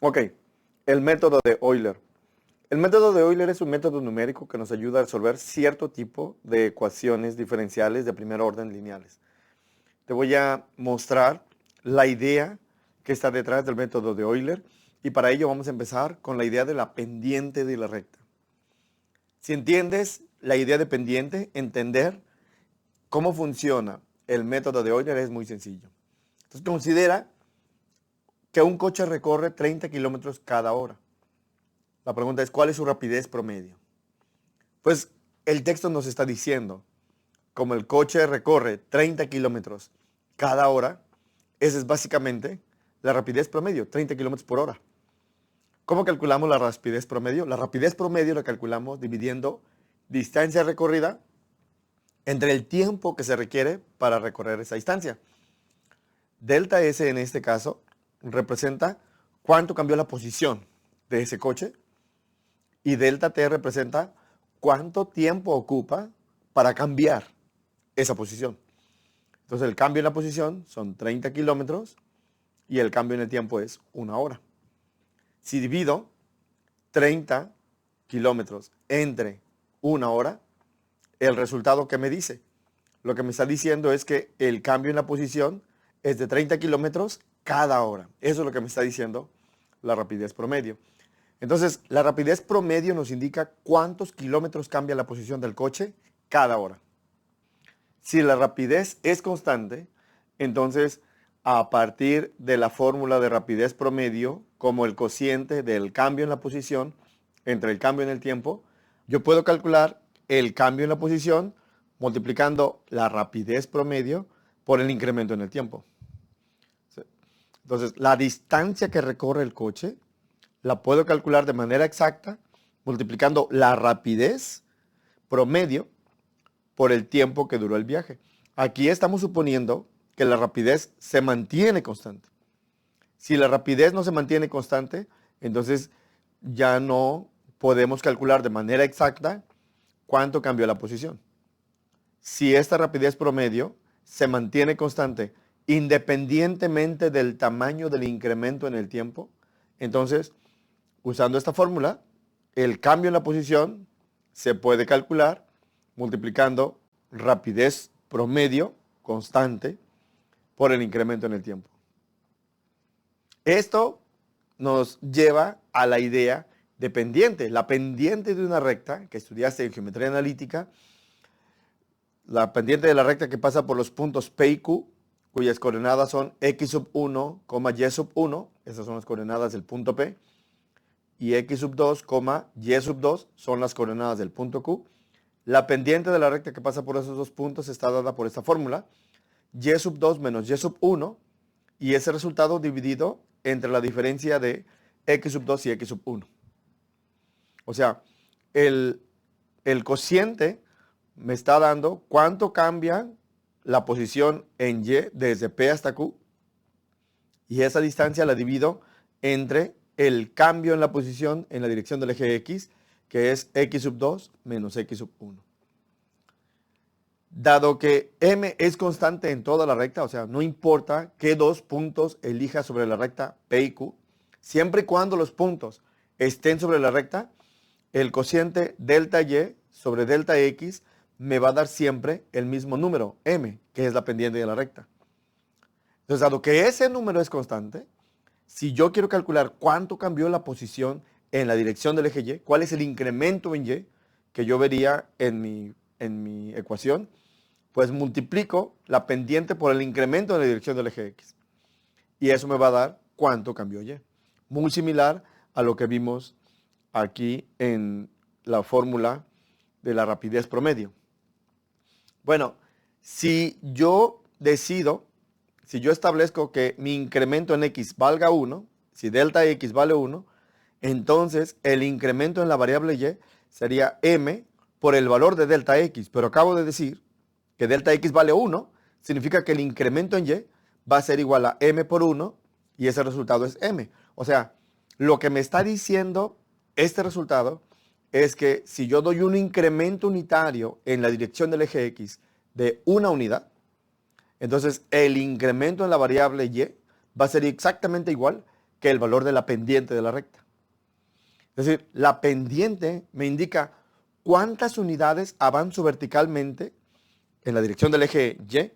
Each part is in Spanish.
Ok, el método de Euler. El método de Euler es un método numérico que nos ayuda a resolver cierto tipo de ecuaciones diferenciales de primer orden lineales. Te voy a mostrar la idea que está detrás del método de Euler y para ello vamos a empezar con la idea de la pendiente de la recta. Si entiendes la idea de pendiente, entender cómo funciona el método de Euler es muy sencillo. Entonces considera que un coche recorre 30 kilómetros cada hora. La pregunta es, ¿cuál es su rapidez promedio? Pues el texto nos está diciendo, como el coche recorre 30 kilómetros cada hora, esa es básicamente la rapidez promedio, 30 kilómetros por hora. ¿Cómo calculamos la rapidez promedio? La rapidez promedio la calculamos dividiendo distancia recorrida entre el tiempo que se requiere para recorrer esa distancia. Delta S en este caso representa cuánto cambió la posición de ese coche y delta T representa cuánto tiempo ocupa para cambiar esa posición. Entonces el cambio en la posición son 30 kilómetros y el cambio en el tiempo es 1 hora. Si divido 30 kilómetros entre 1 hora, el resultado que me dice, lo que me está diciendo es que el cambio en la posición es de 30 kilómetros cada hora. Eso es lo que me está diciendo la rapidez promedio. Entonces, la rapidez promedio nos indica cuántos kilómetros cambia la posición del coche cada hora. Si la rapidez es constante, entonces a partir de la fórmula de rapidez promedio, como el cociente del cambio en la posición entre el cambio en el tiempo, yo puedo calcular el cambio en la posición multiplicando la rapidez promedio por el incremento en el tiempo. Entonces, la distancia que recorre el coche la puedo calcular de manera exacta multiplicando la rapidez promedio por el tiempo que duró el viaje. Aquí estamos suponiendo que la rapidez se mantiene constante. Si la rapidez no se mantiene constante, entonces ya no podemos calcular de manera exacta cuánto cambió la posición. Si esta rapidez promedio se mantiene constante independientemente del tamaño del incremento en el tiempo, entonces, usando esta fórmula, el cambio en la posición se puede calcular multiplicando rapidez promedio constante por el incremento en el tiempo. Esto nos lleva a la idea de pendiente. La pendiente de una recta que estudiaste en geometría analítica, la pendiente de la recta que pasa por los puntos P y Q, cuyas coordenadas son x sub 1, y sub 1, esas son las coordenadas del punto P, y x sub 2, y sub 2 son las coordenadas del punto Q. La pendiente de la recta que pasa por esos dos puntos está dada por esta fórmula, y sub 2 menos y sub 1, y ese resultado dividido entre la diferencia de x sub 2 y x sub 1. O sea, el cociente me está dando cuánto cambia la posición en y desde P hasta Q, y esa distancia la divido entre el cambio en la posición en la dirección del eje X, que es x sub 2 menos x sub 1. Dado que m es constante en toda la recta, o sea, no importa qué dos puntos elija sobre la recta P y Q, siempre y cuando los puntos estén sobre la recta, el cociente delta y sobre delta x me va a dar siempre el mismo número, m, que es la pendiente de la recta. Entonces, dado que ese número es constante, si yo quiero calcular cuánto cambió la posición en la dirección del eje Y, cuál es el incremento en Y que yo vería en mi ecuación, pues multiplico la pendiente por el incremento en la dirección del eje X. Y eso me va a dar cuánto cambió Y. Muy similar a lo que vimos aquí en la fórmula de la rapidez promedio. Bueno, si yo establezco que mi incremento en X valga 1, si delta X vale 1, entonces el incremento en la variable Y sería m por el valor de delta X. Pero acabo de decir que delta X vale 1, significa que el incremento en Y va a ser igual a m por 1 y ese resultado es m. O sea, lo que me está diciendo este resultado es que si yo doy un incremento unitario en la dirección del eje X de una unidad, entonces el incremento en la variable Y va a ser exactamente igual que el valor de la pendiente de la recta. Es decir, la pendiente me indica cuántas unidades avanzo verticalmente en la dirección del eje Y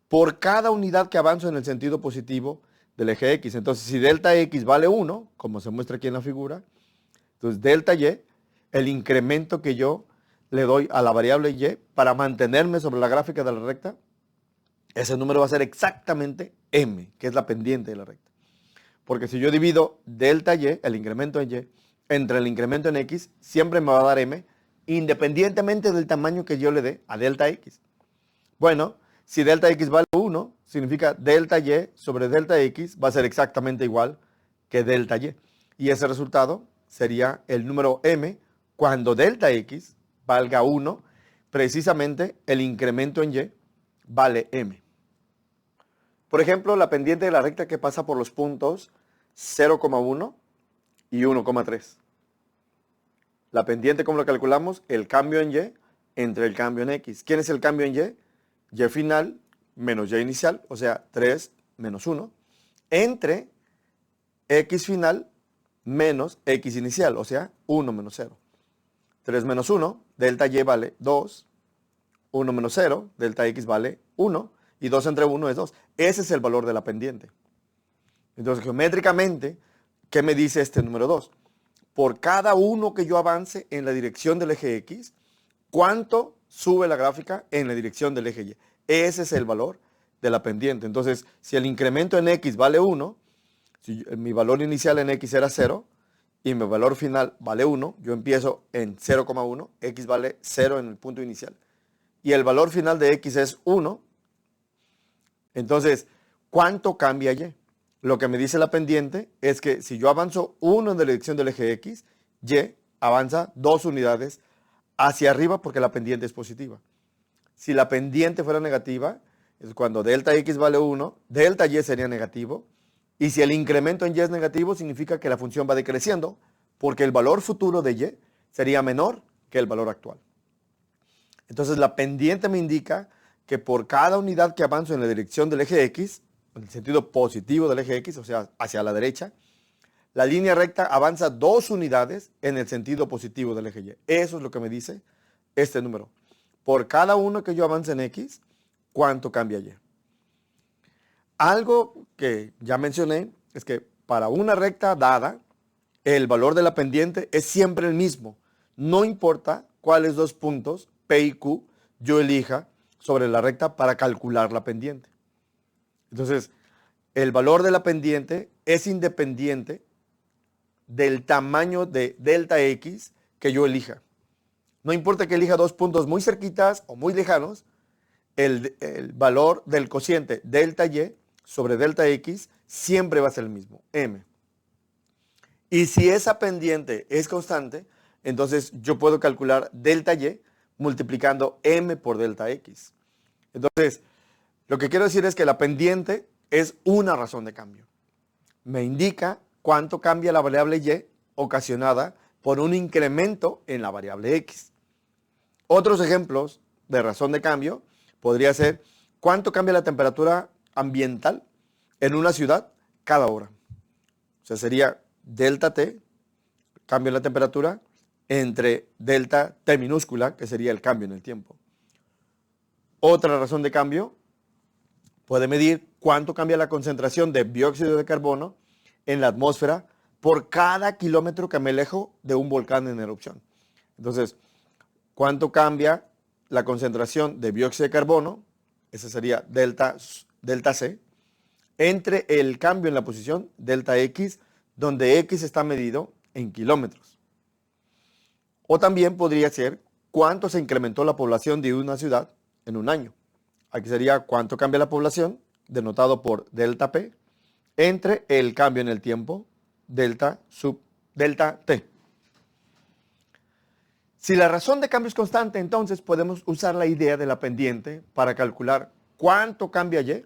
por cada unidad que avanzo en el sentido positivo del eje X. Entonces, si delta X vale 1, como se muestra aquí en la figura, entonces delta Y, el incremento que yo le doy a la variable Y para mantenerme sobre la gráfica de la recta, ese número va a ser exactamente M, que es la pendiente de la recta. Porque si yo divido delta Y, el incremento en Y, entre el incremento en X, siempre me va a dar M, independientemente del tamaño que yo le dé a delta X. Bueno, si delta X vale 1, significa delta Y sobre delta X va a ser exactamente igual que delta Y. Y ese resultado sería el número M cuando delta X valga 1, precisamente el incremento en Y vale M. Por ejemplo, la pendiente de la recta que pasa por los puntos 0,1 y 1,3. La pendiente, ¿cómo lo calculamos? El cambio en Y entre el cambio en X. ¿Quién es el cambio en Y? Y final menos Y inicial, o sea, 3 menos 1, entre X final menos X inicial, o sea, 1 menos 0. 3 menos 1, delta Y vale 2, 1 menos 0, delta X vale 1, y 2 entre 1 es 2. Ese es el valor de la pendiente. Entonces, geométricamente, ¿qué me dice este número 2? Por cada uno que yo avance en la dirección del eje X, ¿cuánto sube la gráfica en la dirección del eje Y? Ese es el valor de la pendiente. Entonces, si el incremento en X vale 1, si mi valor inicial en X era 0 y mi valor final vale 1, yo empiezo en 0,1, X vale 0 en el punto inicial, y el valor final de X es 1, entonces, ¿cuánto cambia Y? Lo que me dice la pendiente es que si yo avanzo 1 en la dirección del eje X, Y avanza 2 unidades hacia arriba porque la pendiente es positiva. Si la pendiente fuera negativa, es cuando delta X vale 1, delta Y sería negativo, y si el incremento en Y es negativo, significa que la función va decreciendo, porque el valor futuro de Y sería menor que el valor actual. Entonces la pendiente me indica que por cada unidad que avanzo en la dirección del eje X, en el sentido positivo del eje X, o sea, hacia la derecha, la línea recta avanza 2 unidades en el sentido positivo del eje Y. Eso es lo que me dice este número. Por cada uno que yo avance en X, ¿cuánto cambia Y? Algo que ya mencioné es que para una recta dada, el valor de la pendiente es siempre el mismo. No importa cuáles dos puntos, P y Q, yo elija sobre la recta para calcular la pendiente. Entonces, el valor de la pendiente es independiente del tamaño de delta X que yo elija. No importa que elija dos puntos muy cerquitas o muy lejanos, el valor del cociente delta Y sobre delta X siempre va a ser el mismo, M. Y si esa pendiente es constante, entonces yo puedo calcular delta Y multiplicando M por delta X. Entonces, lo que quiero decir es que la pendiente es una razón de cambio. Me indica cuánto cambia la variable Y ocasionada por un incremento en la variable X. Otros ejemplos de razón de cambio podría ser cuánto cambia la temperatura ambiental en una ciudad cada hora. O sea, sería delta T, cambio en la temperatura, entre delta T minúscula, que sería el cambio en el tiempo. Otra razón de cambio puede medir cuánto cambia la concentración de dióxido de carbono en la atmósfera por cada kilómetro que me alejo de un volcán en erupción. Entonces, ¿cuánto cambia la concentración de dióxido de carbono? Ese sería delta C, entre el cambio en la posición delta X, donde X está medido en kilómetros. O también podría ser cuánto se incrementó la población de una ciudad en un año. Aquí sería cuánto cambia la población, denotado por delta P, entre el cambio en el tiempo, delta T. Si la razón de cambio es constante, entonces podemos usar la idea de la pendiente para calcular cuánto cambia Y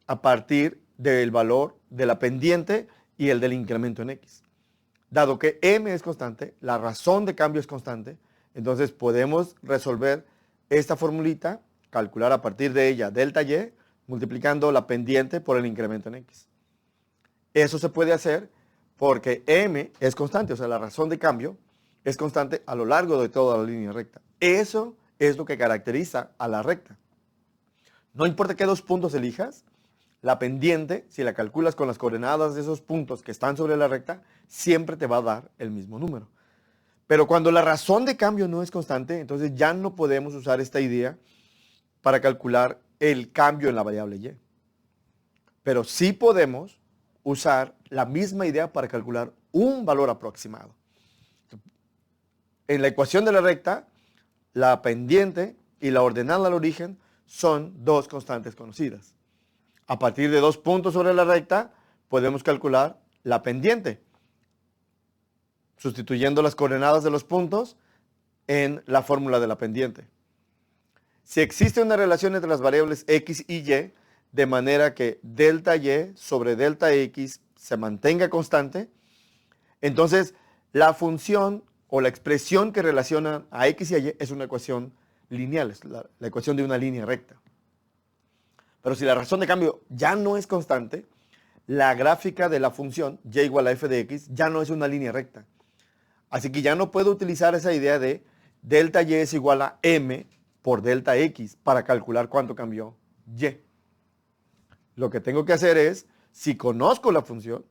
a partir del valor de la pendiente y el del incremento en X. Dado que M es constante, la razón de cambio es constante, entonces podemos resolver esta formulita, calcular a partir de ella delta Y, multiplicando la pendiente por el incremento en X. Eso se puede hacer porque m es constante, o sea, la razón de cambio es constante a lo largo de toda la línea recta. Eso es lo que caracteriza a la recta. No importa qué dos puntos elijas, la pendiente, si la calculas con las coordenadas de esos puntos que están sobre la recta, siempre te va a dar el mismo número. Pero cuando la razón de cambio no es constante, entonces ya no podemos usar esta idea para calcular el cambio en la variable y. Pero sí podemos usar la misma idea para calcular un valor aproximado. En la ecuación de la recta, la pendiente y la ordenada al origen son dos constantes conocidas. A partir de dos puntos sobre la recta, podemos calcular la pendiente, sustituyendo las coordenadas de los puntos en la fórmula de la pendiente. Si existe una relación entre las variables x y y, de manera que delta y sobre delta x se mantenga constante, entonces la función o la expresión que relaciona a x y a y es una ecuación lineal, es la ecuación de una línea recta. Pero si la razón de cambio ya no es constante, la gráfica de la función y igual a f de x ya no es una línea recta. Así que ya no puedo utilizar esa idea de delta y es igual a m por delta x para calcular cuánto cambió y. Lo que tengo que hacer es, si conozco la función,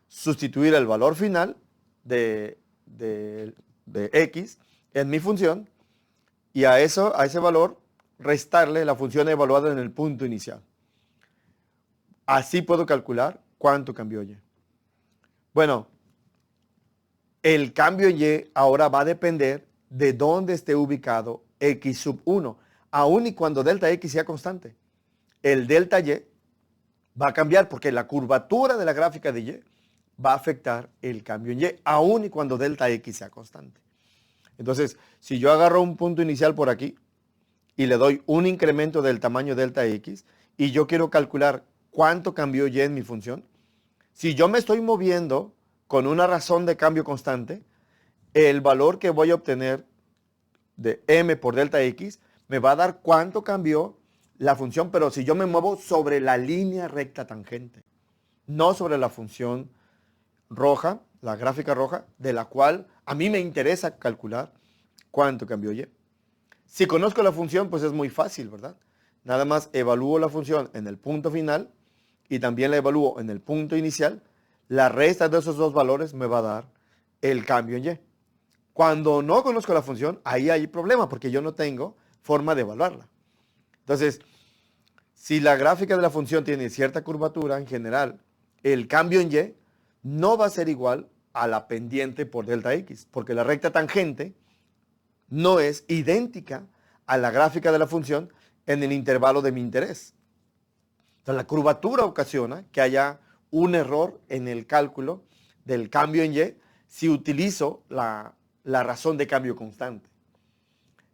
sustituir el valor final de x en mi función y a ese valor restarle la función evaluada en el punto inicial. Así puedo calcular cuánto cambió y. Bueno, el cambio y ahora va a depender de dónde esté ubicado x sub 1, aun y cuando delta x sea constante. El delta y va a cambiar porque la curvatura de la gráfica de y va a afectar el cambio en y, aun y cuando delta x sea constante. Entonces, si yo agarro un punto inicial por aquí y le doy un incremento del tamaño delta x y yo quiero calcular cuánto cambió y en mi función, si yo me estoy moviendo con una razón de cambio constante, el valor que voy a obtener de m por delta x me va a dar cuánto cambió la función, pero si yo me muevo sobre la línea recta tangente, no sobre la función roja, la gráfica roja, de la cual a mí me interesa calcular cuánto cambió y. Si conozco la función, pues es muy fácil, ¿verdad? Nada más evalúo la función en el punto final y también la evalúo en el punto inicial. La resta de esos dos valores me va a dar el cambio en y. Cuando no conozco la función, ahí hay problema porque yo no tengo forma de evaluarla. Entonces, si la gráfica de la función tiene cierta curvatura en general, el cambio en y no va a ser igual a la pendiente por delta x, porque la recta tangente no es idéntica a la gráfica de la función en el intervalo de mi interés. Entonces, la curvatura ocasiona que haya un error en el cálculo del cambio en y si utilizo la razón de cambio constante.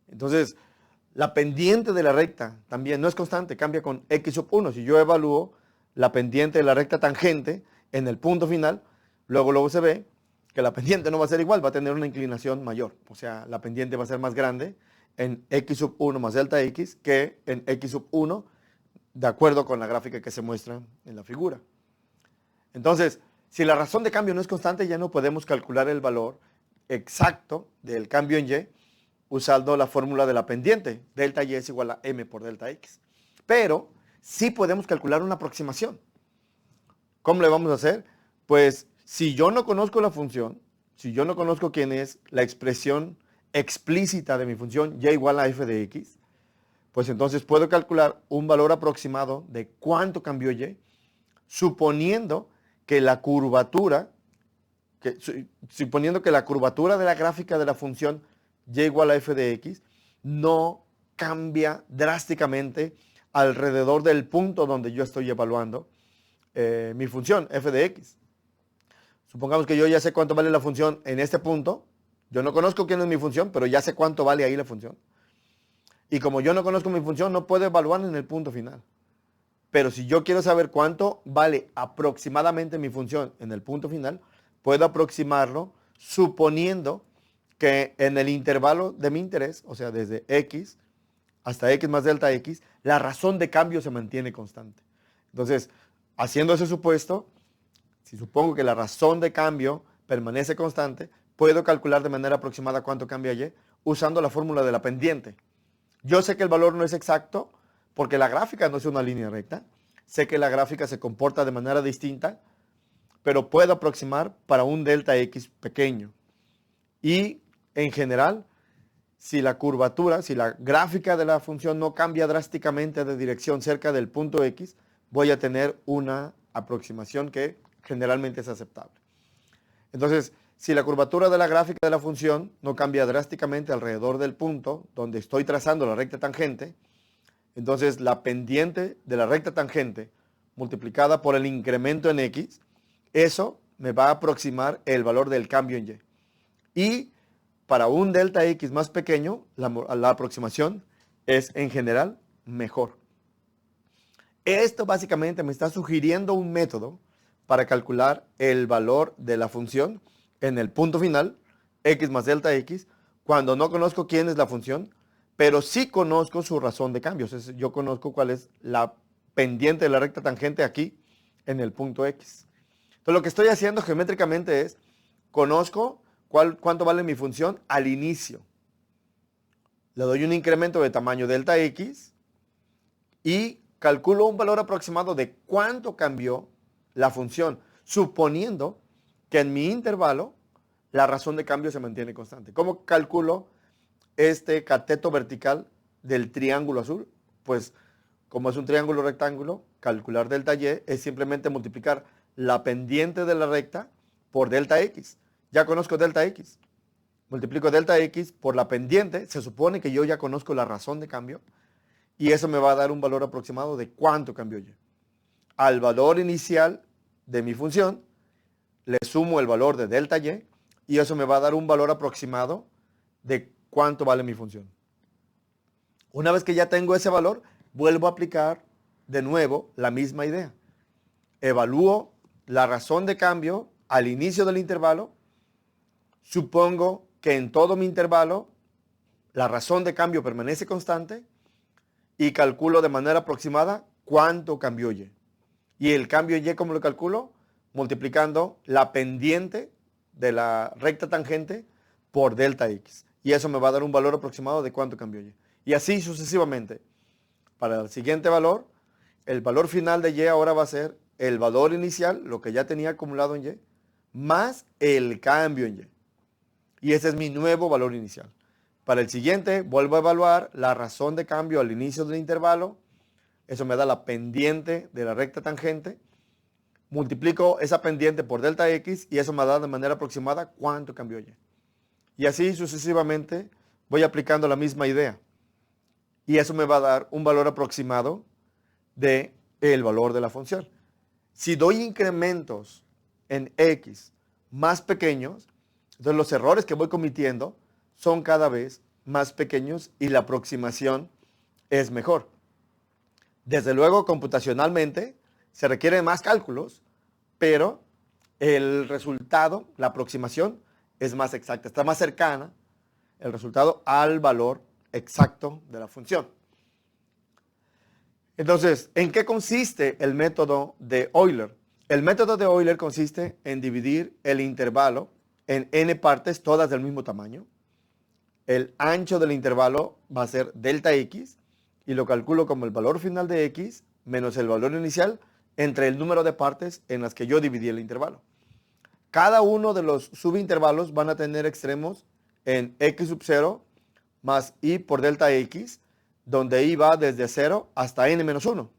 Entonces, la pendiente de la recta también no es constante, cambia con x sub 1. Si yo evalúo la pendiente de la recta tangente en el punto final, luego se ve que la pendiente no va a ser igual, va a tener una inclinación mayor. O sea, la pendiente va a ser más grande en x sub 1 más delta x que en x sub 1, de acuerdo con la gráfica que se muestra en la figura. Entonces, si la razón de cambio no es constante, ya no podemos calcular el valor exacto del cambio en y usando la fórmula de la pendiente. Delta y es igual a m por delta x. Pero sí podemos calcular una aproximación. ¿Cómo le vamos a hacer? Pues si yo no conozco la función, si yo no conozco quién es la expresión explícita de mi función y igual a f de x, pues entonces puedo calcular un valor aproximado de cuánto cambió y, suponiendo que la curvatura de la gráfica de la función y igual a f de x no cambia drásticamente alrededor del punto donde yo estoy evaluando mi función f de x. Supongamos que yo ya sé cuánto vale la función en este punto. Yo no conozco quién es mi función, pero ya sé cuánto vale ahí la función. Y como yo no conozco mi función, no puedo evaluar en el punto final. Pero si yo quiero saber cuánto vale aproximadamente mi función en el punto final, puedo aproximarlo suponiendo que en el intervalo de mi interés, o sea, desde x hasta x más delta x, la razón de cambio se mantiene constante. Entonces, haciendo ese supuesto, si supongo que la razón de cambio permanece constante, puedo calcular de manera aproximada cuánto cambia Y usando la fórmula de la pendiente. Yo sé que el valor no es exacto porque la gráfica no es una línea recta. Sé que la gráfica se comporta de manera distinta, pero puedo aproximar para un delta X pequeño. Y en general, si la curvatura, si la gráfica de la función no cambia drásticamente de dirección cerca del punto X, voy a tener una aproximación que generalmente es aceptable. Entonces, si la curvatura de la gráfica de la función no cambia drásticamente alrededor del punto donde estoy trazando la recta tangente, entonces la pendiente de la recta tangente multiplicada por el incremento en X, eso me va a aproximar el valor del cambio en Y. Y para un delta X más pequeño, la aproximación es en general mejor. Esto básicamente me está sugiriendo un método para calcular el valor de la función en el punto final, X más delta X, cuando no conozco quién es la función, pero sí conozco su razón de cambio. Entonces, yo conozco cuál es la pendiente de la recta tangente aquí en el punto X. Entonces, lo que estoy haciendo geométricamente es, conozco cuánto vale mi función al inicio. Le doy un incremento de tamaño delta X y calculo un valor aproximado de cuánto cambió la función, suponiendo que en mi intervalo la razón de cambio se mantiene constante. ¿Cómo calculo este cateto vertical del triángulo azul? Pues como es un triángulo rectángulo, calcular delta Y es simplemente multiplicar la pendiente de la recta por delta X. Ya conozco delta X. Multiplico delta X por la pendiente. Se supone que yo ya conozco la razón de cambio. Y eso me va a dar un valor aproximado de cuánto cambió Y. Al valor inicial de mi función, le sumo el valor de delta Y. Y eso me va a dar un valor aproximado de cuánto vale mi función. Una vez que ya tengo ese valor, vuelvo a aplicar de nuevo la misma idea. Evalúo la razón de cambio al inicio del intervalo. Supongo que en todo mi intervalo la razón de cambio permanece constante y calculo de manera aproximada cuánto cambió Y. Y el cambio Y, ¿cómo lo calculo? Multiplicando la pendiente de la recta tangente por delta X. Y eso me va a dar un valor aproximado de cuánto cambió Y. Y así sucesivamente. Para el siguiente valor, el valor final de Y ahora va a ser el valor inicial, lo que ya tenía acumulado en Y, más el cambio en Y. Y ese es mi nuevo valor inicial. Para el siguiente, vuelvo a evaluar la razón de cambio al inicio del intervalo. Eso me da la pendiente de la recta tangente. Multiplico esa pendiente por delta X y eso me da de manera aproximada cuánto cambió Y. Y así sucesivamente voy aplicando la misma idea. Y eso me va a dar un valor aproximado del valor de la función. Si doy incrementos en X más pequeños, entonces los errores que voy cometiendo son cada vez más pequeños y la aproximación es mejor. Desde luego, computacionalmente se requieren más cálculos, pero el resultado, la aproximación, es más exacta, está más cercana el resultado al valor exacto de la función. Entonces, ¿en qué consiste el método de Euler? El método de Euler consiste en dividir el intervalo en n partes, todas del mismo tamaño. El ancho del intervalo va a ser delta X y lo calculo como el valor final de X menos el valor inicial entre el número de partes en las que yo dividí el intervalo. Cada uno de los subintervalos van a tener extremos en x sub 0 más y por delta X, donde y va desde 0 hasta n menos 1.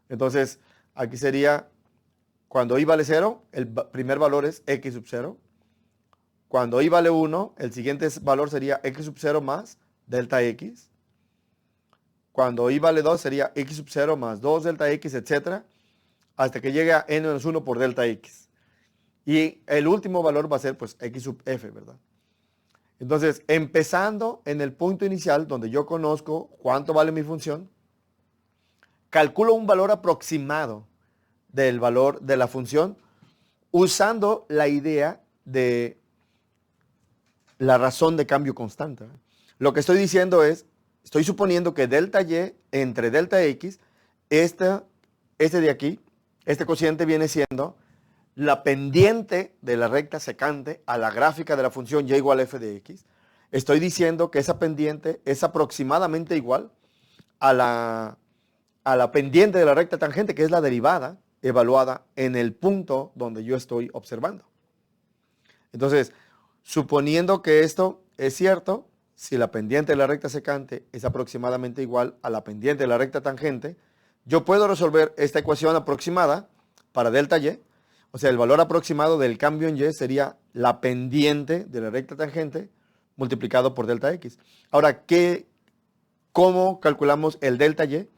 Entonces, aquí sería, cuando y vale 0, el primer valor es x sub 0. Cuando y vale 1, el siguiente valor sería x sub 0 más delta X. Cuando y vale 2, sería x sub 0 más 2 delta X, etc. Hasta que llegue a n menos 1 por delta X. Y el último valor va a ser, pues, x sub f, ¿verdad? Entonces, empezando en el punto inicial, donde yo conozco cuánto vale mi función, calculo un valor aproximado del valor de la función usando la idea de la razón de cambio constante. Lo que estoy diciendo es, estoy suponiendo que delta Y entre delta X, este de aquí, este cociente viene siendo la pendiente de la recta secante a la gráfica de la función y igual a f de x, estoy diciendo que esa pendiente es aproximadamente igual a la pendiente de la recta tangente, que es la derivada evaluada en el punto donde yo estoy observando. Entonces, suponiendo que esto es cierto, si la pendiente de la recta secante es aproximadamente igual a la pendiente de la recta tangente, yo puedo resolver esta ecuación aproximada para delta y. O sea, el valor aproximado del cambio en y sería la pendiente de la recta tangente multiplicado por delta x. Ahora, ¿cómo calculamos el delta y?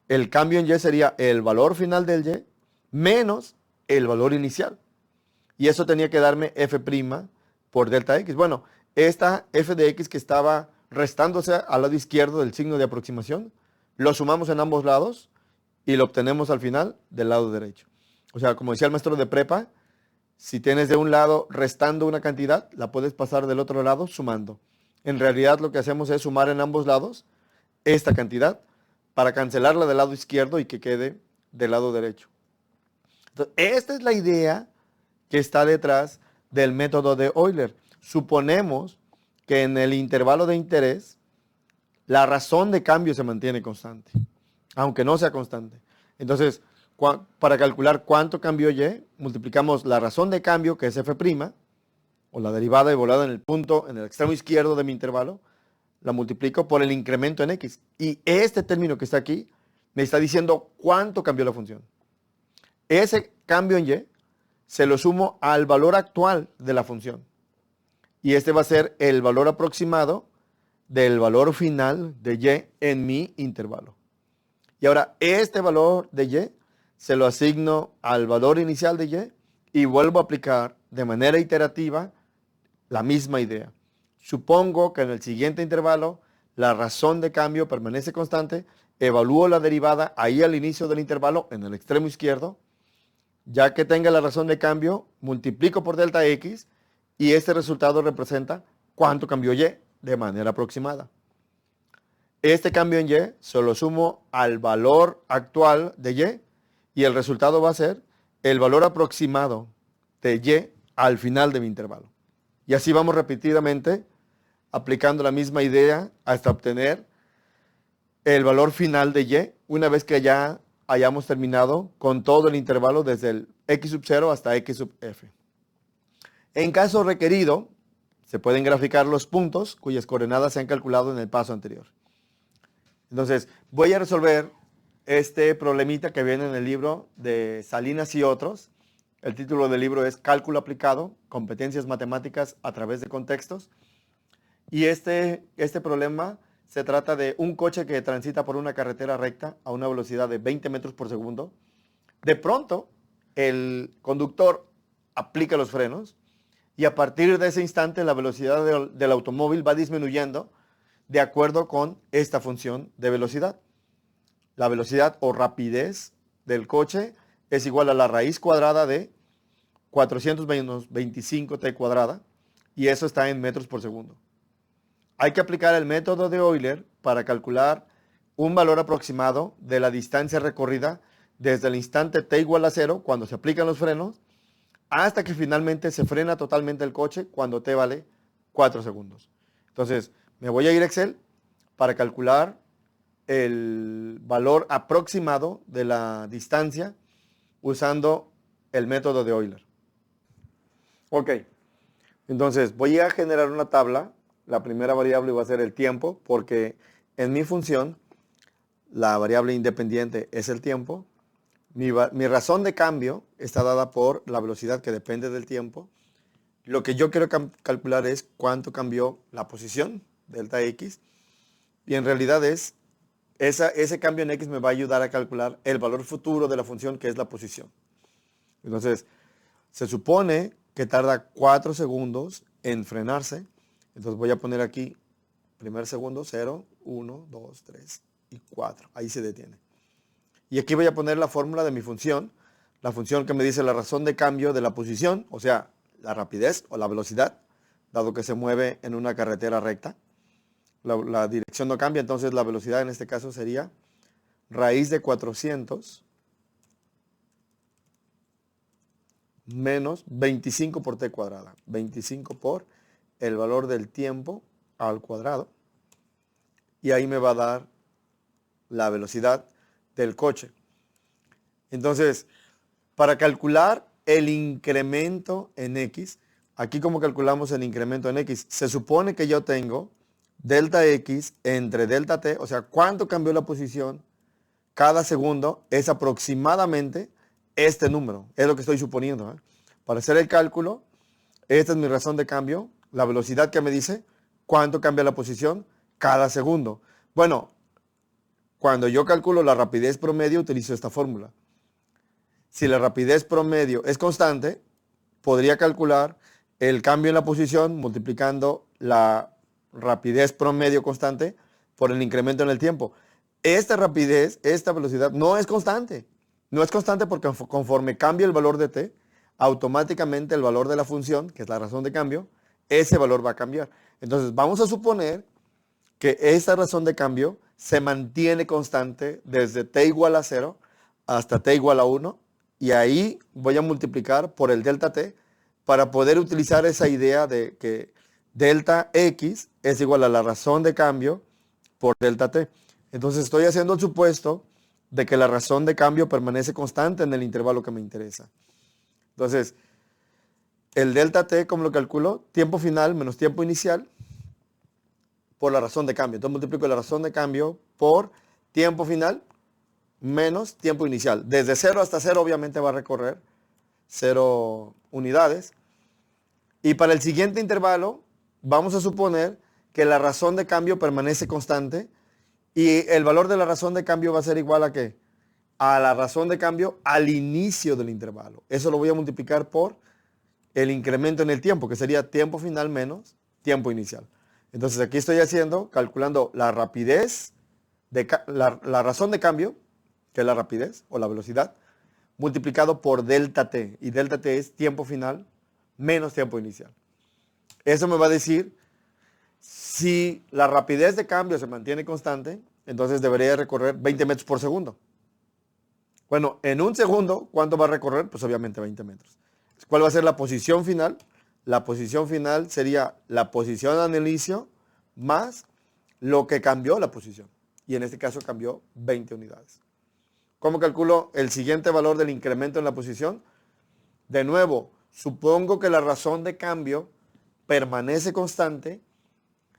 El cambio en y sería el valor final del y menos el valor inicial. Y eso tenía que darme f' por delta x. Bueno, esta f de x que estaba restándose al lado izquierdo del signo de aproximación, lo sumamos en ambos lados y lo obtenemos al final del lado derecho. O sea, como decía el maestro de prepa, si tienes de un lado restando una cantidad, la puedes pasar del otro lado sumando. En realidad lo que hacemos es sumar en ambos lados esta cantidad para cancelarla del lado izquierdo y que quede del lado derecho. Entonces, esta es la idea que está detrás del método de Euler. Suponemos que en el intervalo de interés la razón de cambio se mantiene constante, aunque no sea constante. Entonces, para calcular cuánto cambió y, multiplicamos la razón de cambio, que es f', o la derivada evaluada en el punto, en el extremo izquierdo de mi intervalo, la multiplico por el incremento en x. Y este término que está aquí me está diciendo cuánto cambió la función. Ese cambio en y se lo sumo al valor actual de la función. Y este va a ser el valor aproximado del valor final de y en mi intervalo. Y ahora este valor de y se lo asigno al valor inicial de y vuelvo a aplicar de manera iterativa la misma idea. Supongo que en el siguiente intervalo la razón de cambio permanece constante, evalúo la derivada ahí al inicio del intervalo en el extremo izquierdo, ya que tenga la razón de cambio, multiplico por delta x y este resultado representa cuánto cambió y de manera aproximada. Este cambio en y se lo sumo al valor actual de y el resultado va a ser el valor aproximado de y al final de mi intervalo. Y así vamos repetidamente aplicando la misma idea hasta obtener el valor final de y una vez que ya hayamos terminado con todo el intervalo desde el x sub 0 hasta x sub f. En caso requerido, se pueden graficar los puntos cuyas coordenadas se han calculado en el paso anterior. Entonces, voy a resolver este problemita que viene en el libro de Salinas y otros. El título del libro es Cálculo aplicado, competencias matemáticas a través de contextos. Y este problema se trata de un coche que transita por una carretera recta a una velocidad de 20 metros por segundo. De pronto, el conductor aplica los frenos y a partir de ese instante la velocidad del automóvil va disminuyendo de acuerdo con esta función de velocidad. La velocidad o rapidez del coche es igual a la raíz cuadrada de 400 menos 25t cuadrada y eso está en metros por segundo. Hay que aplicar el método de Euler para calcular un valor aproximado de la distancia recorrida desde el instante t igual a 0, cuando se aplican los frenos, hasta que finalmente se frena totalmente el coche cuando t vale 4 segundos. Entonces, me voy a ir a Excel para calcular el valor aproximado de la distancia usando el método de Euler. Ok, entonces voy a generar una tabla. La primera variable va a ser el tiempo, porque en mi función la variable independiente es el tiempo. Mi razón de cambio está dada por la velocidad que depende del tiempo. Lo que yo quiero calcular es cuánto cambió la posición, delta x, y en realidad ese cambio en x me va a ayudar a calcular el valor futuro de la función, que es la posición. Entonces, se supone que tarda 4 segundos en frenarse. Entonces voy a poner aquí, primer segundo, 0, 1, 2, 3 y 4. Ahí se detiene. Y aquí voy a poner la fórmula de mi función, la función que me dice la razón de cambio de la posición, o sea, la rapidez o la velocidad, dado que se mueve en una carretera recta. La dirección no cambia, entonces la velocidad en este caso sería raíz de 400 menos 25 por t cuadrada. 25 por el valor del tiempo al cuadrado. Y ahí me va a dar la velocidad del coche. Entonces, para calcular el incremento en X, aquí como calculamos el incremento en X, se supone que yo tengo delta X entre delta T, o sea, cuánto cambió la posición cada segundo, es aproximadamente este número, es lo que estoy suponiendo. Para hacer el cálculo, esta es mi razón de cambio, la velocidad que me dice cuánto cambia la posición cada segundo. Bueno, cuando yo calculo la rapidez promedio, utilizo esta fórmula. Si la rapidez promedio es constante, podría calcular el cambio en la posición multiplicando la rapidez promedio constante por el incremento en el tiempo. Esta rapidez, esta velocidad no es constante. No es constante porque conforme cambia el valor de t, automáticamente el valor de la función, que es la razón de cambio, ese valor va a cambiar. Entonces vamos a suponer que esta razón de cambio se mantiene constante desde t igual a 0 hasta t igual a 1, y ahí voy a multiplicar por el delta t para poder utilizar esa idea de que delta x es igual a la razón de cambio por delta t. Entonces estoy haciendo el supuesto de que la razón de cambio permanece constante en el intervalo que me interesa. Entonces, el delta t, ¿cómo lo calculo? Tiempo final menos tiempo inicial por la razón de cambio. Entonces multiplico la razón de cambio por tiempo final menos tiempo inicial. Desde 0 hasta 0 obviamente va a recorrer 0 unidades. Y para el siguiente intervalo vamos a suponer que la razón de cambio permanece constante y el valor de la razón de cambio va a ser igual a ¿qué? A la razón de cambio al inicio del intervalo. Eso lo voy a multiplicar por el incremento en el tiempo, que sería tiempo final menos tiempo inicial. Entonces aquí estoy calculando la rapidez, la razón de cambio, que es la rapidez o la velocidad, multiplicado por delta t. Y delta t es tiempo final menos tiempo inicial. Eso me va a decir si la rapidez de cambio se mantiene constante, entonces debería recorrer 20 metros por segundo. Bueno, en un segundo, ¿cuánto va a recorrer? Pues obviamente 20 metros. ¿Cuál va a ser la posición final? La posición final sería la posición al inicio más lo que cambió la posición. Y en este caso cambió 20 unidades. ¿Cómo calculo el siguiente valor del incremento en la posición? De nuevo, supongo que la razón de cambio permanece constante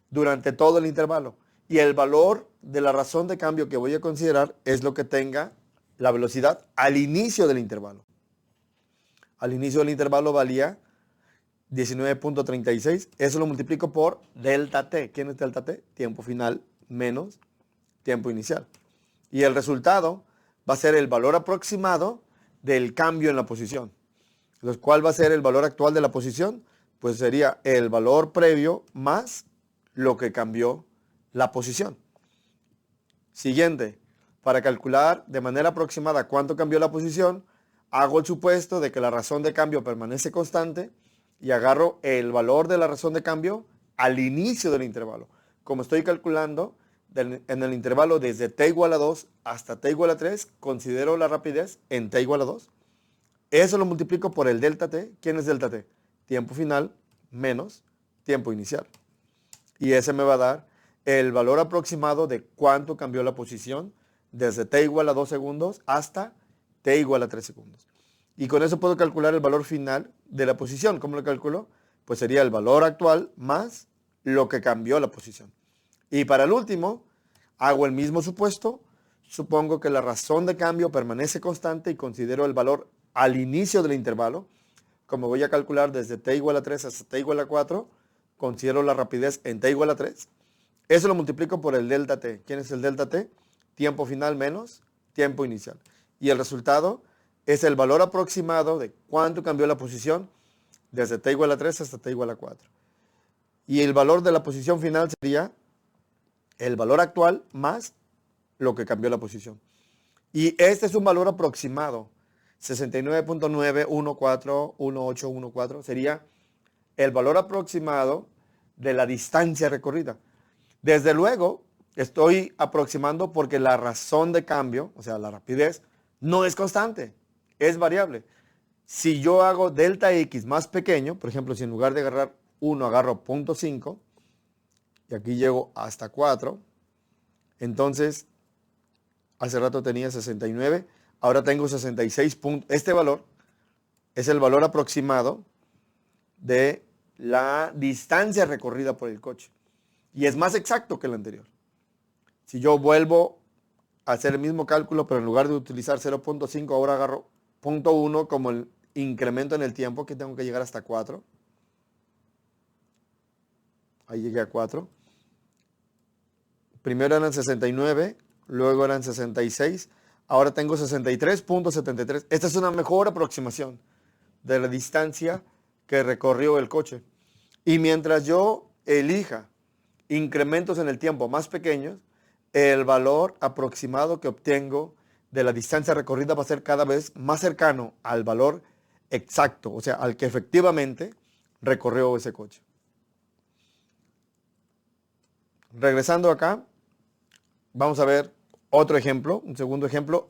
durante todo el intervalo. Y el valor de la razón de cambio que voy a considerar es lo que tenga la velocidad al inicio del intervalo. Al inicio del intervalo valía 19.36. Eso lo multiplico por delta t. ¿Quién es delta t? Tiempo final menos tiempo inicial. Y el resultado va a ser el valor aproximado del cambio en la posición. Entonces, ¿cuál va a ser el valor actual de la posición? Pues sería el valor previo más lo que cambió la posición. Siguiente, para calcular de manera aproximada cuánto cambió la posición, hago el supuesto de que la razón de cambio permanece constante y agarro el valor de la razón de cambio al inicio del intervalo. Como estoy calculando en el intervalo desde t igual a 2 hasta t igual a 3, considero la rapidez en t igual a 2. Eso lo multiplico por el delta t. ¿Quién es delta t? Tiempo final menos tiempo inicial. Y ese me va a dar el valor aproximado de cuánto cambió la posición desde t igual a 2 segundos hasta t igual a 3 segundos. Y con eso puedo calcular el valor final de la posición. ¿Cómo lo calculo? Pues sería el valor actual más lo que cambió la posición. Y para el último, hago el mismo supuesto. Supongo que la razón de cambio permanece constante y considero el valor al inicio del intervalo. Como voy a calcular desde t igual a 3 hasta t igual a 4, considero la rapidez en t igual a 3. Eso lo multiplico por el delta t. ¿Quién es el delta t? Tiempo final menos tiempo inicial. Y el resultado es el valor aproximado de cuánto cambió la posición desde t igual a 3 hasta t igual a 4. Y el valor de la posición final sería el valor actual más lo que cambió la posición. Y este es un valor aproximado. 69.9141814 sería el valor aproximado de la distancia recorrida. Desde luego, estoy aproximando porque la razón de cambio, o sea, la rapidez, no es constante, es variable. Si yo hago delta X más pequeño, por ejemplo, si en lugar de agarrar 1 agarro 0.5, y aquí llego hasta 4, entonces hace rato tenía 69, ahora tengo 66 puntos. Este valor es el valor aproximado de la distancia recorrida por el coche. Y es más exacto que el anterior. Si yo vuelvo a hacer el mismo cálculo, pero en lugar de utilizar 0.5, ahora agarro 0.1 como el incremento en el tiempo, que tengo que llegar hasta 4. Ahí llegué a 4. Primero eran 69, luego eran 66, ahora tengo 63.73. Esta es una mejor aproximación de la distancia que recorrió el coche. Y mientras yo elija incrementos en el tiempo más pequeños, el valor aproximado que obtengo de la distancia recorrida va a ser cada vez más cercano al valor exacto, o sea, al que efectivamente recorrió ese coche. Regresando acá, vamos a ver otro ejemplo, un segundo ejemplo,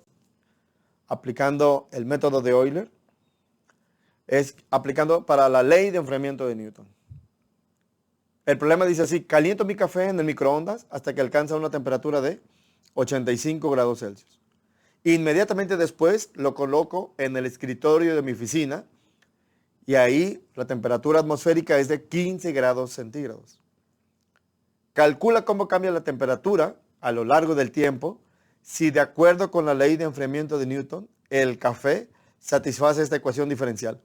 aplicando el método de Euler. Es aplicando para la ley de enfriamiento de Newton. El problema dice así: caliento mi café en el microondas hasta que alcanza una temperatura de 85 grados Celsius. Inmediatamente después lo coloco en el escritorio de mi oficina y ahí la temperatura atmosférica es de 15 grados centígrados. Calcula cómo cambia la temperatura a lo largo del tiempo si, de acuerdo con la ley de enfriamiento de Newton, el café satisface esta ecuación diferencial.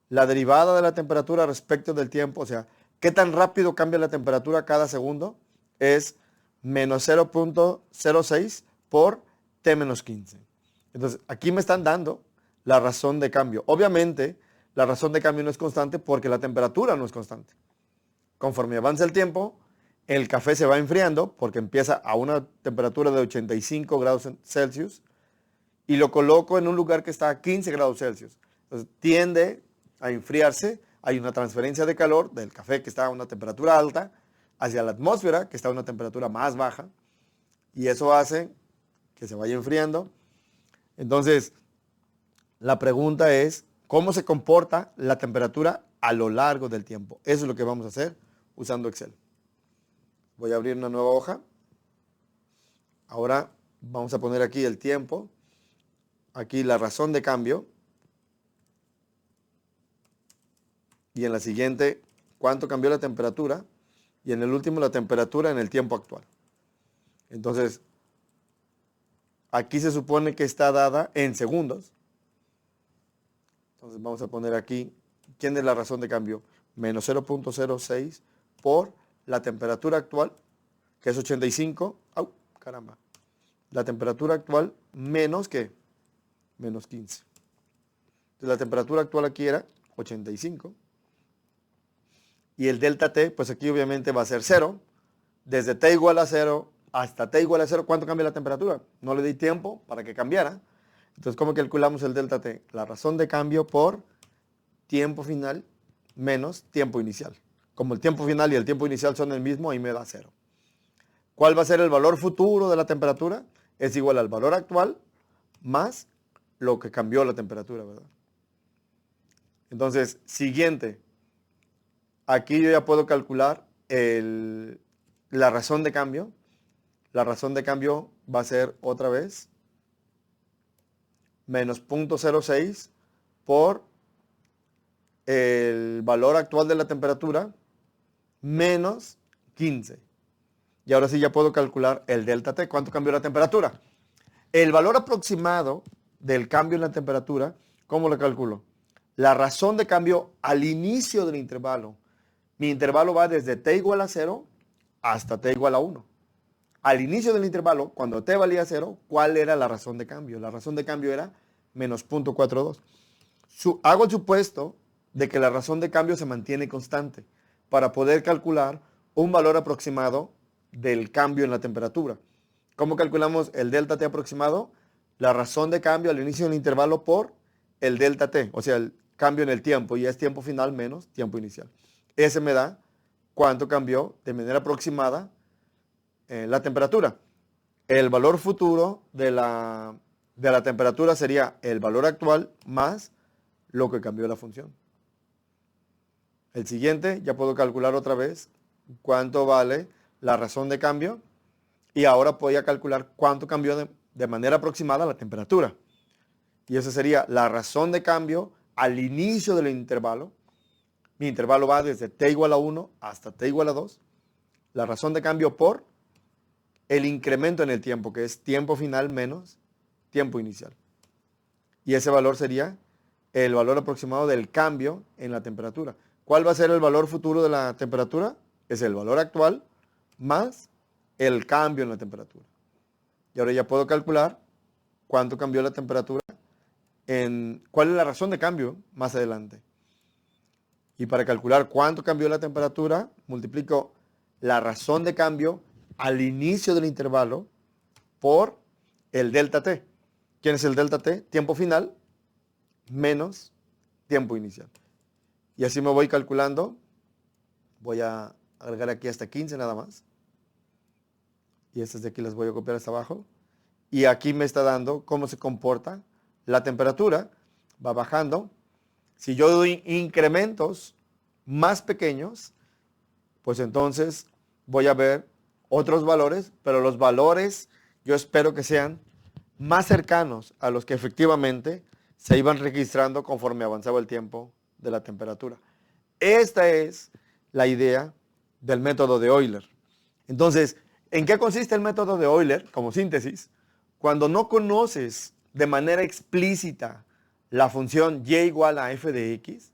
La derivada de la temperatura respecto del tiempo, o sea, qué tan rápido cambia la temperatura cada segundo, es menos 0.06 por T menos 15. Entonces, aquí me están dando la razón de cambio. Obviamente, la razón de cambio no es constante porque la temperatura no es constante. Conforme avanza el tiempo, el café se va enfriando porque empieza a una temperatura de 85 grados Celsius y lo coloco en un lugar que está a 15 grados Celsius. Entonces, tiende a enfriarse, hay una transferencia de calor del café que está a una temperatura alta hacia la atmósfera que está a una temperatura más baja y eso hace que se vaya enfriando. Entonces, la pregunta es, ¿cómo se comporta la temperatura a lo largo del tiempo? Eso es lo que vamos a hacer usando Excel. Voy a abrir una nueva hoja. Ahora vamos a poner aquí el tiempo, aquí la razón de cambio. Y en la siguiente, cuánto cambió la temperatura. Y en el último, la temperatura en el tiempo actual. Entonces, aquí se supone que está dada en segundos. Entonces, vamos a poner aquí, ¿quién es la razón de cambio? Menos 0.06 por la temperatura actual, que es 85. ¡Au! Caramba. La temperatura actual menos, ¿qué? Menos 15. Entonces, la temperatura actual aquí era 85. Y el delta T, pues aquí obviamente va a ser 0. Desde T igual a 0 hasta T igual a 0, ¿cuánto cambia la temperatura? No le di tiempo para que cambiara. Entonces, ¿cómo calculamos el delta T? La razón de cambio por tiempo final menos tiempo inicial. Como el tiempo final y el tiempo inicial son el mismo, ahí me da 0. ¿Cuál va a ser el valor futuro de la temperatura? Es igual al valor actual más lo que cambió la temperatura, ¿verdad? Entonces, siguiente. Aquí yo ya puedo calcular la razón de cambio. La razón de cambio va a ser otra vez menos 0.06 por el valor actual de la temperatura menos 15. Y ahora sí ya puedo calcular el delta T. ¿Cuánto cambió la temperatura? El valor aproximado del cambio en la temperatura, ¿cómo lo calculo? La razón de cambio al inicio del intervalo. Mi intervalo va desde T igual a 0 hasta T igual a 1. Al inicio del intervalo, cuando T valía 0, ¿cuál era la razón de cambio? La razón de cambio era menos 0.42. Hago el supuesto de que la razón de cambio se mantiene constante para poder calcular un valor aproximado del cambio en la temperatura. ¿Cómo calculamos el delta T aproximado? La razón de cambio al inicio del intervalo por el delta T, o sea, el cambio en el tiempo, y es tiempo final menos tiempo inicial. Ese me da cuánto cambió de manera aproximada la temperatura. El valor futuro de la temperatura sería el valor actual más lo que cambió la función. El siguiente, ya puedo calcular otra vez cuánto vale la razón de cambio y ahora voy a calcular cuánto cambió de manera aproximada la temperatura. Y esa sería la razón de cambio al inicio del intervalo. Mi intervalo va desde t igual a 1 hasta t igual a 2. La razón de cambio por el incremento en el tiempo, que es tiempo final menos tiempo inicial. Y ese valor sería el valor aproximado del cambio en la temperatura. ¿Cuál va a ser el valor futuro de la temperatura? Es el valor actual más el cambio en la temperatura. Y ahora ya puedo calcular cuánto cambió la temperatura, cuál es la razón de cambio más adelante. Y para calcular cuánto cambió la temperatura, multiplico la razón de cambio al inicio del intervalo por el delta t. ¿Quién es el delta t? Tiempo final menos tiempo inicial. Y así me voy calculando. Voy a agregar aquí hasta 15 nada más. Y estas de aquí las voy a copiar hasta abajo. Y aquí me está dando cómo se comporta la temperatura. Va bajando. Si yo doy incrementos más pequeños, pues entonces voy a ver otros valores, pero los valores yo espero que sean más cercanos a los que efectivamente se iban registrando conforme avanzaba el tiempo de la temperatura. Esta es la idea del método de Euler. Entonces, ¿en qué consiste el método de Euler como síntesis? Cuando no conoces de manera explícita la función y igual a f de x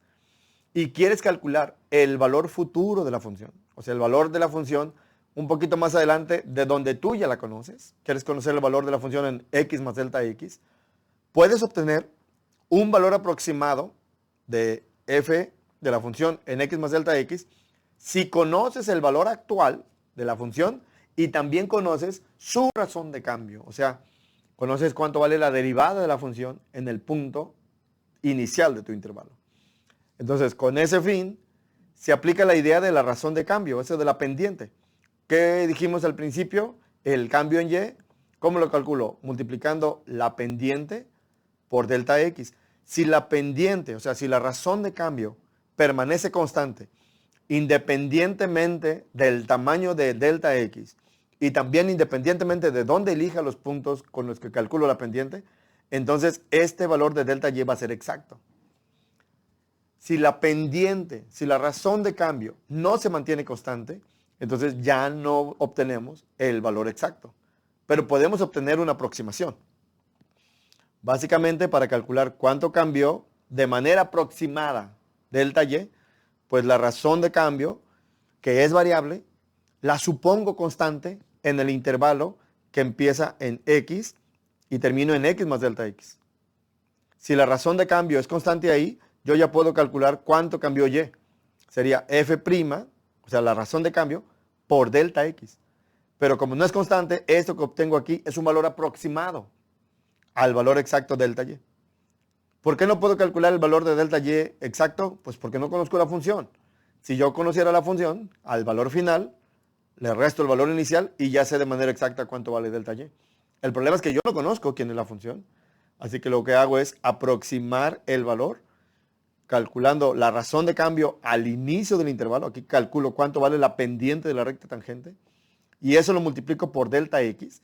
y quieres calcular el valor futuro de la función, o sea, el valor de la función un poquito más adelante de donde tú ya la conoces, quieres conocer el valor de la función en x más delta x, puedes obtener un valor aproximado de f de la función en x más delta x si conoces el valor actual de la función y también conoces su razón de cambio, o sea, conoces cuánto vale la derivada de la función en el punto inicial de tu intervalo. Entonces, con ese fin, se aplica la idea de la razón de cambio, eso de la pendiente. ¿Qué dijimos al principio? El cambio en y, ¿cómo lo calculo? Multiplicando la pendiente por delta x. Si la pendiente, o sea, si la razón de cambio permanece constante, independientemente del tamaño de delta x, y también independientemente de dónde elija los puntos con los que calculo la pendiente, entonces este valor de delta y va a ser exacto. Si la pendiente, si la razón de cambio no se mantiene constante, entonces ya no obtenemos el valor exacto, pero podemos obtener una aproximación. Básicamente, para calcular cuánto cambió de manera aproximada delta y, pues la razón de cambio, que es variable, la supongo constante en el intervalo que empieza en x y termino en x más delta x. Si la razón de cambio es constante ahí, yo ya puedo calcular cuánto cambió y. Sería f', o sea, la razón de cambio, por delta x. Pero como no es constante, esto que obtengo aquí es un valor aproximado al valor exacto delta y. ¿Por qué no puedo calcular el valor de delta y exacto? Pues porque no conozco la función. Si yo conociera la función, al valor final, le resto el valor inicial y ya sé de manera exacta cuánto vale delta y. El problema es que yo no conozco quién es la función. Así que lo que hago es aproximar el valor calculando la razón de cambio al inicio del intervalo. Aquí calculo cuánto vale la pendiente de la recta tangente y eso lo multiplico por delta x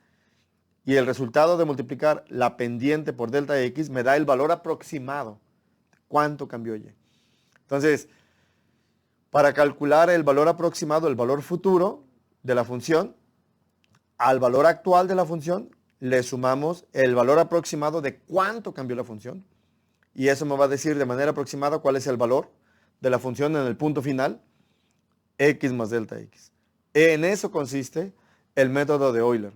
y el resultado de multiplicar la pendiente por delta x me da el valor aproximado. ¿Cuánto cambió y? Entonces, para calcular el valor aproximado, el valor futuro de la función, al valor actual de la función le sumamos el valor aproximado de cuánto cambió la función. Y eso me va a decir de manera aproximada cuál es el valor de la función en el punto final, x más delta x. En eso consiste el método de Euler.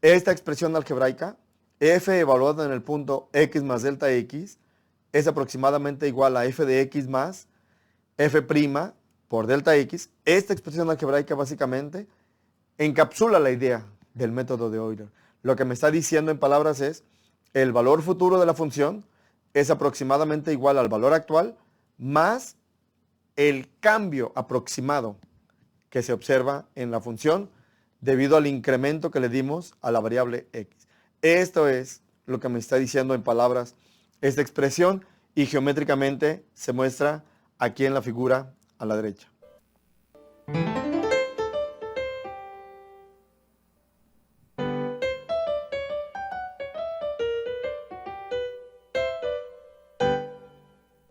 Esta expresión algebraica, f evaluada en el punto x más delta x, es aproximadamente igual a f de x más f' por delta x. Esta expresión algebraica básicamente encapsula la idea del método de Euler. Lo que me está diciendo en palabras es, el valor futuro de la función es aproximadamente igual al valor actual más el cambio aproximado que se observa en la función debido al incremento que le dimos a la variable x. Esto es lo que me está diciendo en palabras esta expresión y geométricamente se muestra aquí en la figura a la derecha.